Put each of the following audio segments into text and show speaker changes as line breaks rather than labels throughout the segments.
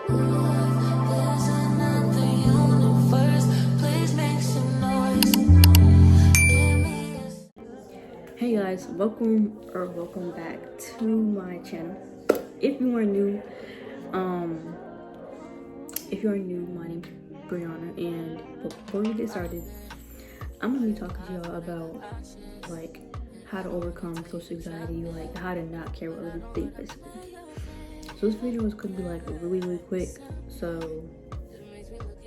There's another universe. Please make some noise. Give me a
Hey guys, welcome back to my channel. If you are new, my name's Brianna, and before we get started, I'm gonna be talking to y'all about like how to overcome social anxiety, like how to not care what others think, basically. So this video is gonna be like really quick. So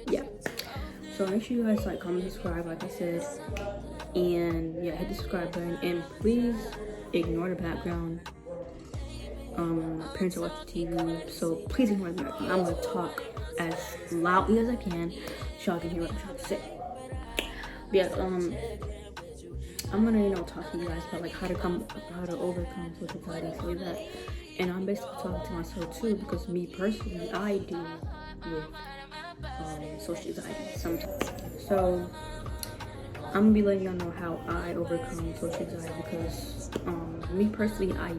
yeah. So make sure you guys like, comment, subscribe, like I said, and yeah, hit the subscribe button, and please ignore the background. My parents are watching TV, so please ignore the background. I'm gonna talk as loudly as I can so y'all can hear what I'm trying to say. But yeah, I'm gonna talk to you guys about like how to overcome social anxiety and stuff like that. And I'm basically talking to myself too, because me personally, I deal with social anxiety sometimes. So I'm gonna be letting y'all know how I overcome social anxiety, because me personally, I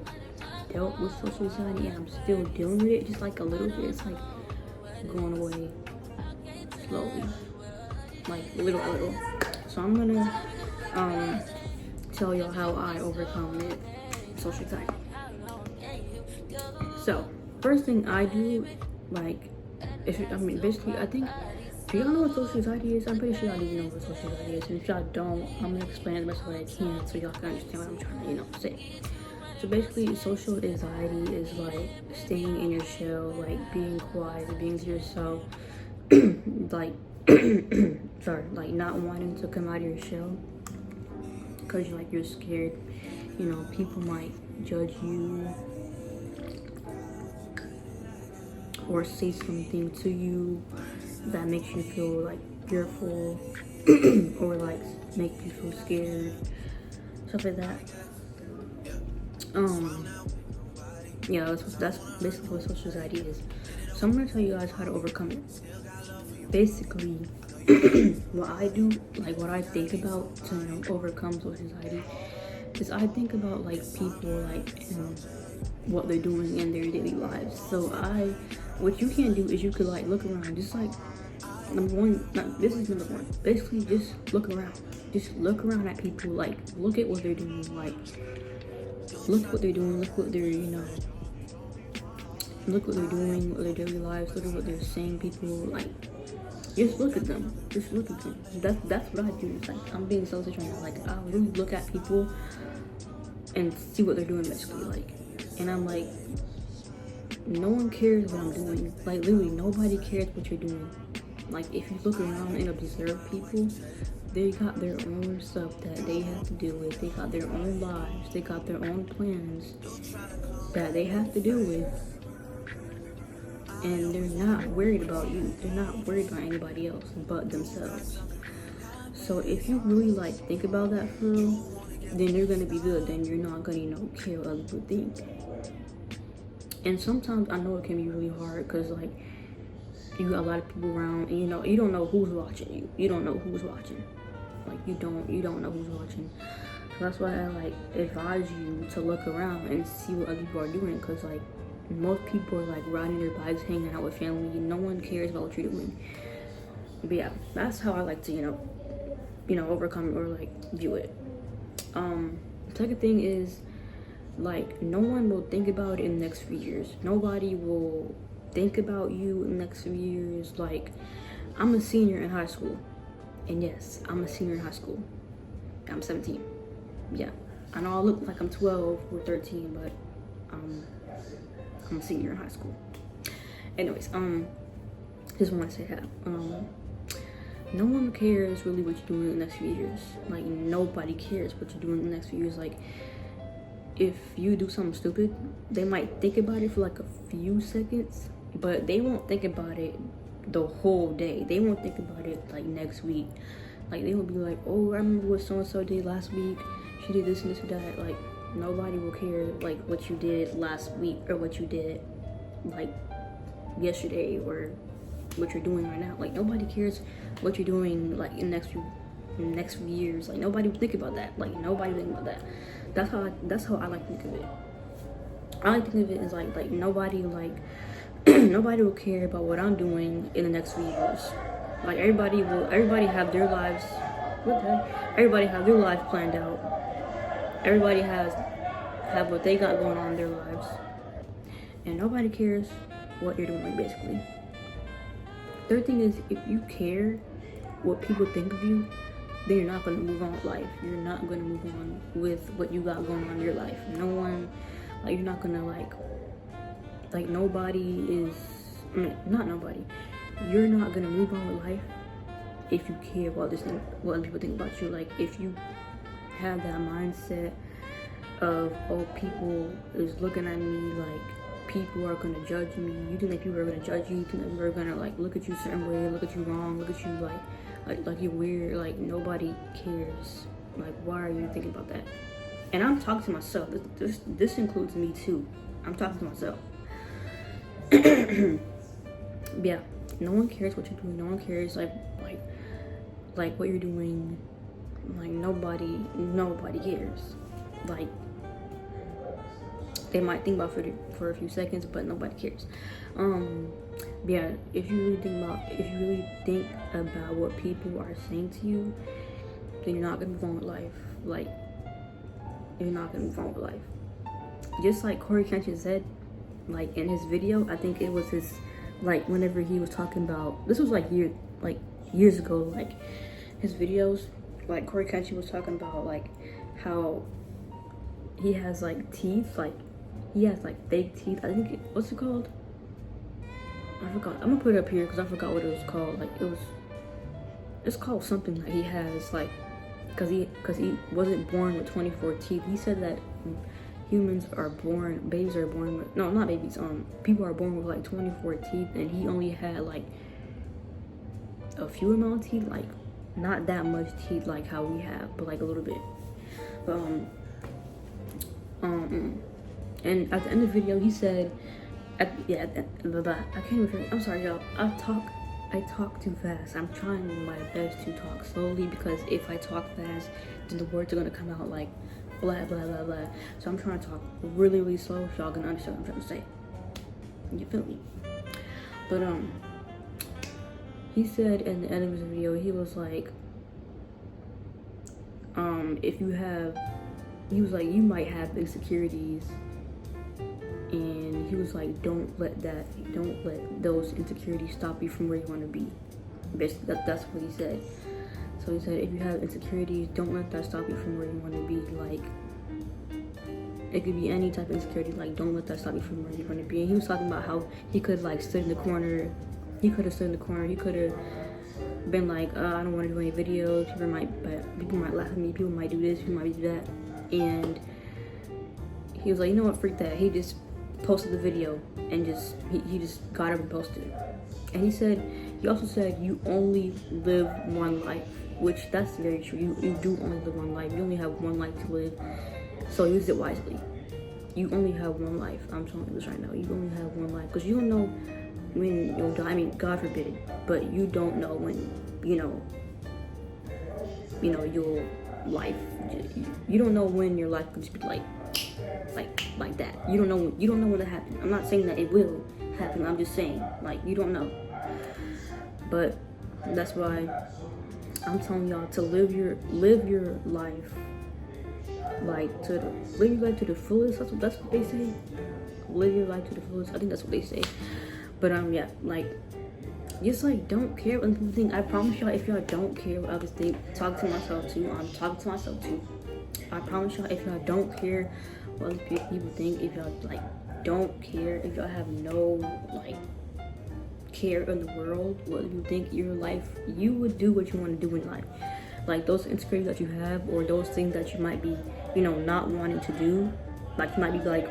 dealt with social anxiety and I'm still dealing with it, just like a little bit. It's like going away slowly, like little. So I'm gonna tell y'all how I overcome it, social anxiety. So first thing I do, like, basically, I think, do y'all know what social anxiety is? I'm pretty sure y'all do know what social anxiety is, and if y'all don't, I'm gonna explain it the best way I can so y'all can understand what I'm trying to say. So basically, social anxiety is like staying in your shell, like being quiet, being to yourself, like sorry, like not wanting to come out of your shell because you're scared. People might judge you or say something to you that makes you feel like fearful or like make you feel scared, stuff like that. Yeah, that's basically what social anxiety is. So I'm gonna tell you guys how to overcome it. Basically, what I do, like what I think about to overcome social anxiety, is I think about like people, like, and what they're doing in their daily lives. So what you can do is you could like look around, just like this is number one. Basically, just look around. Just look around at people. Like, look at what they're doing. Like, look what they're doing. Look what they're look what they're doing, what their daily lives. Look at what they're saying. People, like, just look at them. Just look at them. That's what I do. It's like, I'm being selfish right now. Like, I really look at people and see what they're doing, basically. Like, and I'm like, no one cares what I'm doing. Like, literally, nobody cares what you're doing. Like, if you look around and observe people, they got their own stuff that they have to deal with. They got their own lives. They got their own plans that they have to deal with. And they're not worried about you. They're not worried about anybody else but themselves. So if you really like think about that for real, then you're gonna be good. Then you're not gonna care what other people think. And sometimes I know it can be really hard because like you got a lot of people around, and you don't know who's watching you. You don't know who's watching. Like you don't know who's watching. So that's why I like advise you to look around and see what other people are doing, because like most people are like riding their bikes, hanging out with family. No one cares about what you're doing. But yeah, that's how I like to overcome or like view it. Second thing is, like, no one will think about it in the next few years. Nobody will think about you in the next few years. Like, I'm a senior in high school, and yes, I'm a senior in high school. I'm 17. Yeah, I know I look like I'm 12 or 13, but I'm a senior in high school. Anyways, just want to say that no one cares really what you're doing in the next few years. Like, nobody cares what you're doing in the next few years. Like, if you do something stupid, they might think about it for like a few seconds, but they won't think about it the whole day. They won't think about it like next week. Like, they will be like, oh, I remember what so-and-so did last week. She did this and this and that. Like, nobody will care like what you did last week or what you did like yesterday or what you're doing right now. Like, nobody cares what you're doing like in the next few years. Like, nobody would think about that. Like, nobody would think about that. That's how I like to think of it. I like to think of it as like nobody like nobody will care about what I'm doing in the next few years. Like everybody have their lives. What the heck? Everybody have their life planned out. Everybody have what they got going on in their lives, and nobody cares what you're doing. Basically, third thing is, if you care what people think of you, then you're not gonna move on with life. You're not gonna move on with what you got going on in your life. No one, like, you're not gonna like nobody is, not nobody. You're not gonna move on with life if you care about this thing, what other people think about you. Like, if you have that mindset of, oh, people is looking at me, like, people are gonna judge me. You think that people are gonna judge you. You think that people are gonna, like, look at you a certain way, look at you wrong, look at you like you're weird. Like, nobody cares. Like, why are you thinking about that? And I'm talking to myself. This includes me too. I'm talking to myself. Yeah, no one cares what you're doing. No one cares like what you're doing. Like, nobody cares. Like, they might think about it for a few seconds, but nobody cares. Yeah, if you really think about what people are saying to you, then you're not gonna move on with life. Like, you're not gonna move on with life. Just like Corey Kenshin said, like, in his video, I think it was his, like, whenever he was talking about, this was like years ago, like, his videos, like, Corey Kenshin was talking about, like, how he has, like, teeth, like, he has, like, fake teeth. I think what's it called? I forgot. I'm gonna put it up here because I forgot what it was called. Like, it's called something that he has, like, because he wasn't born with 24 teeth. He said that babies are born with, no, not babies, people are born with, like, 24 teeth, and he only had, like, a few amount of teeth, like, not that much teeth like how we have, but, like, a little bit. But and at the end of the video, he said, I can't even figure. I'm sorry, y'all. I talk too fast. I'm trying my best to talk slowly, because if I talk fast, then the words are gonna come out like blah blah blah blah. So I'm trying to talk really, really slow so y'all can understand what I'm trying to say. You feel me? But he said in the end of his video, he was like, you might have insecurities, and he was like, don't let those insecurities stop you from where you want to be. Basically, that's what he said. So he said, if you have insecurities, don't let that stop you from where you want to be. Like, it could be any type of insecurity. Like, don't let that stop you from where you want to be. And he was talking about how he could, like, sit in the corner. He could have stood in the corner. He could have been like, I don't want to do any videos. People might laugh at me. People might do this. People might do that. And he was like, you know what? Freak that. He just posted the video and he just got up and posted it. And he also said, you only live one life, which that's very true. You do only live one life. You only have one life to live, so use it wisely. You only have one life. I'm telling you this right now. You only have one life, because you don't know when you'll die. I mean, God forbid, but you don't know when, your life. You don't know when your life could just be like that. You don't know when it happens. I'm not saying that it will happen. I'm just saying, like, you don't know. But that's why I'm telling y'all to live your life, like, live your life to the fullest. That's what they say. Live your life to the fullest. I think that's what they say. But yeah, like, just, like, don't care what people think. I promise y'all, if y'all don't care what others think, talk to myself too. I'm talking to myself too. I promise y'all, if y'all don't care what other people think, if y'all, like, don't care, if y'all have no, like, care in the world what you think your life, you would do what you want to do in life. Like, those insecurities that you have, or those things that you might be, not wanting to do, like, you might be like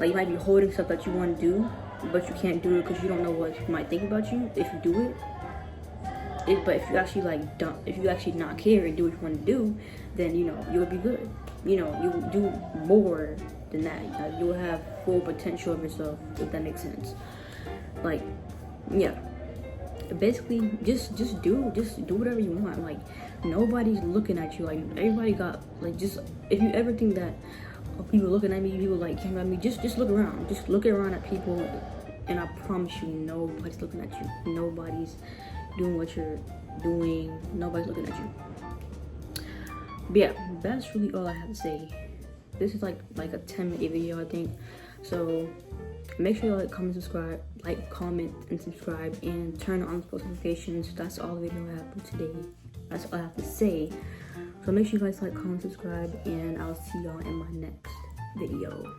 you might be holding stuff that you want to do, but you can't do it because you don't know what people might think about you if you do it. But if you actually if you actually not care and do what you want to do, then you'll be good. You will do more than that. You will have full potential of yourself, if that makes sense. Like, yeah. Basically, just do whatever you want. Like, nobody's looking at you. Like, everybody got, like, just, if you ever think that people looking at me, people, like, came at me, just look around. Just look around at people And I promise you, nobody's looking at you. Nobody's doing what you're doing. Nobody's looking at you. But yeah, that's really all I have to say. This is like a 10-minute video, I think. So make sure you like, comment, and subscribe, and turn on post notifications. That's all the video I have for today. That's all I have to say. So make sure you guys like, comment, subscribe, and I'll see y'all in my next video.